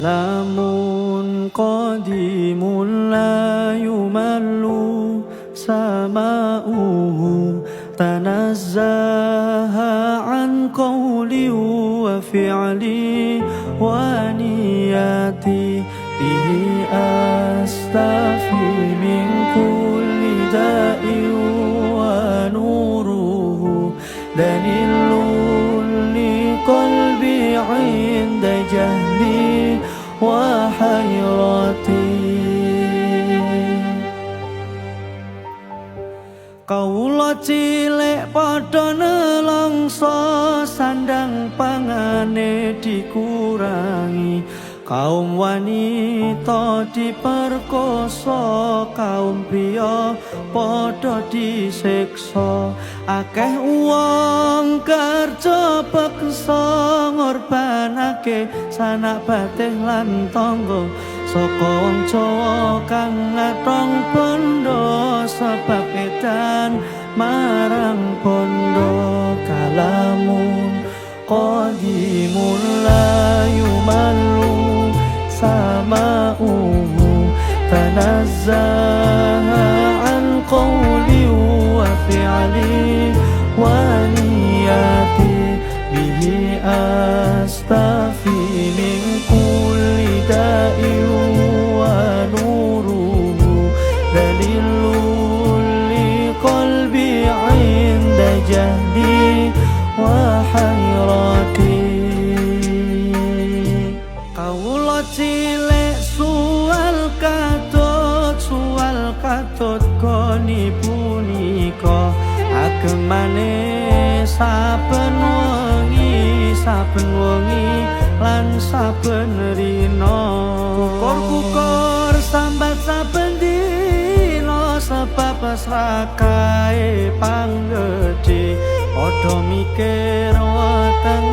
lamun qadimun la yumallu sama'uhu tanazzaha an qawli wa fi'li wa niyati bihi astafi min kulli da'i wa nuruhu dalilun li qalbi 'inda jahli wa hayrati. Kawula cilik padha nelongso sandang pangane dikurangi, kaum wanita diperkosa, kaum priya padha disiksa. Akeh wong kerja peksa ngorbanake sanak batih lan tangga, saka wong Jawa kang ngatong bondo sebab edan marang bondo. Kalamun qadimun la yumallu sama'uhu tanazzaha an qawli wa fi'li wa niyati bihi astafi min kulli da'i wa nuruhu dalilun li qalbi 'inda jahdi wa hayrati. Kawula cilik sual katut goni punika, agemane saben wengi lan saben rina, kukur sambat saben dina, sebab pasrakae panggedhe padha mikir weteng